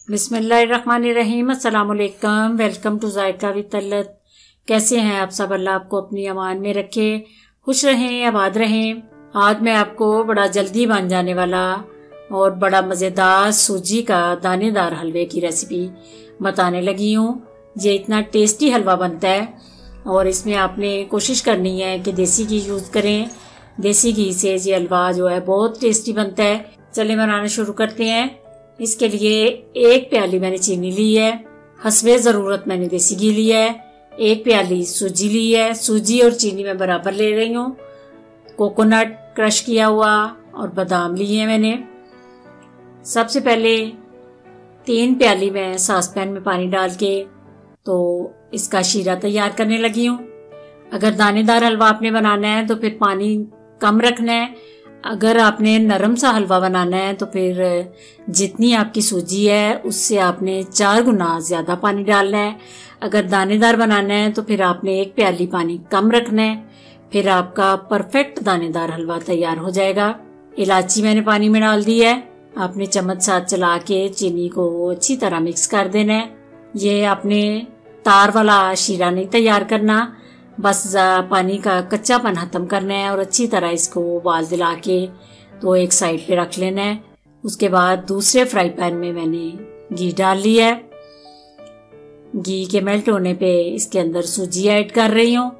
बिस्मिल्लाहिर्रहमानिर्रहीम। अस्सलाम वालेकुम। Welcome to Zaika with Talat. कैसे हैं आप सब? अल्लाह आपको अपनी अमान में रखे, खुश रहें, आबाद रहें। आज मैं आपको बड़ा जल्दी बन जाने वाला और बड़ा मज़ेदार सूजी का दानेदार हलवे की रेसिपी बताने लगी हूँ। ये इतना टेस्टी हलवा बनता है और इसमें आपने कोशिश करनी है कि देसी घी यूज़ करें। देसी घी से ये हलवा जो है बहुत टेस्टी बनता है। चलिए बनाना शुरू करते हैं। इसके लिए 1 प्याली मैंने चीनी ली है, हस्बे ज़रूरत मैंने देसी घी लिया है, 1 प्याली सूजी ली है। सूजी और चीनी मैं बराबर ले रही हूँ। कोकोनट क्रश किया हुआ और बादाम लिए हैं मैंने। सबसे पहले 3 प्याली मैं सॉस पैन में पानी डाल के तो इसका शीरा तैयार करने लगी हूँ। अगर दानेदार हलवा आपने बनाना है तो फिर पानी कम रखना है। अगर आपने नरम सा हलवा बनाना है तो फिर जितनी आपकी सूजी है उससे आपने 4 गुना ज़्यादा पानी डालना है। अगर दानेदार बनाना है तो फिर आपने 1 प्याली पानी कम रखना है। फिर आपका परफेक्ट दानेदार हलवा तैयार हो जाएगा। इलायची मैंने पानी में डाल दी है। आपने चम्मच साथ चला के चीनी को अच्छी तरह मिक्स कर देना है। ये आपने तार वाला शीरा नहीं तैयार करना, बस पानी का कच्चापन खत्म करना है और अच्छी तरह इसको उबाल दिला के तो एक साइड पे रख लेना है। उसके बाद दूसरे फ्राई पैन में मैंने घी डाल लिया है। घी के मेल्ट होने पे इसके अंदर सूजी ऐड कर रही हूँ।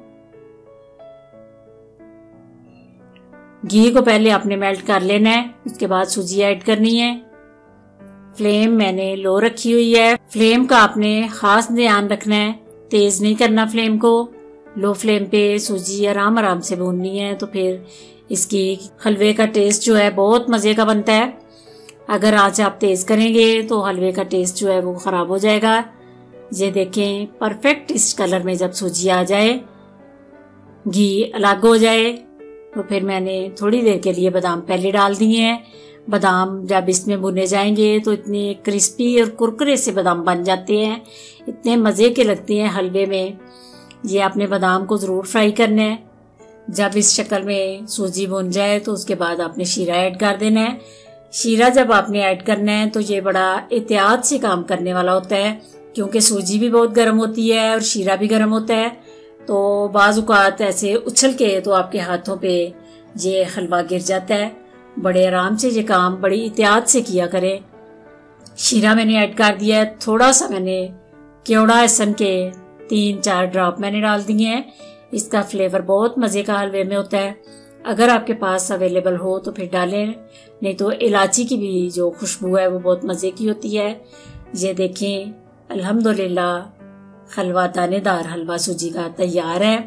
घी को पहले आपने मेल्ट कर लेना है, उसके बाद सूजी ऐड करनी है। फ्लेम मैंने लो रखी हुई है। फ्लेम का आपने खास ध्यान रखना है, तेज नहीं करना फ्लेम को। लो फ्लेम पे सूजी आराम आराम से भूननी है तो फिर इसकी हलवे का टेस्ट जो है बहुत मज़े का बनता है। अगर आँच आप तेज़ करेंगे तो हलवे का टेस्ट जो है वो ख़राब हो जाएगा। ये देखें, परफेक्ट इस कलर में जब सूजी आ जाए, घी अलग हो जाए तो फिर मैंने थोड़ी देर के लिए बादाम पहले डाल दिए हैं। बादाम जब इसमें भुने जाएंगे तो इतने क्रिस्पी और कुरकुरे से बादाम बन जाते हैं, इतने मज़े के लगते हैं हलवे में। ये आपने बादाम को ज़रूर फ्राई करना है। जब इस शक्ल में सूजी भुन जाए तो उसके बाद आपने शीरा ऐड कर देना है। शीरा जब आपने ऐड करना है तो ये बड़ा एहतियात से काम करने वाला होता है, क्योंकि सूजी भी बहुत गर्म होती है और शीरा भी गर्म होता है। तो बाज़ औक़ात ऐसे उछल के तो आपके हाथों पे ये हलवा गिर जाता है। बड़े आराम से ये काम बड़ी एहतियात से किया करें। शीरा मैंने ऐड कर दिया है। थोड़ा सा मैंने केवड़ा एसन के 3-4 ड्रॉप मैंने डाल दिए हैं। इसका फ्लेवर बहुत मज़े का हलवे में होता है। अगर आपके पास अवेलेबल हो तो फिर डालें, नहीं तो इलायची की भी जो खुशबू है वो बहुत मज़े की होती है। ये देखें, अल्हम्दुलिल्लाह हलवा दानेदार हलवा सूजी का तैयार है।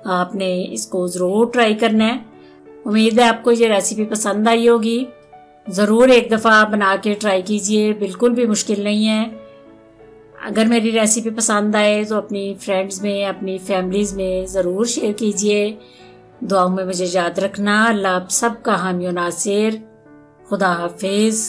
आपने इसको ज़रूर ट्राई करना है। उम्मीद है आपको ये रेसिपी पसंद आई होगी। ज़रूर एक दफ़ा बना के ट्राई कीजिए, बिल्कुल भी मुश्किल नहीं है। अगर मेरी रेसिपी पसंद आए तो अपनी फ्रेंड्स में, अपनी फैमिलीज़ में ज़रूर शेयर कीजिए। दुआओं में मुझे याद रखना। अल्लाह आप सबका हामी और नासिर। खुदा हाफिज़।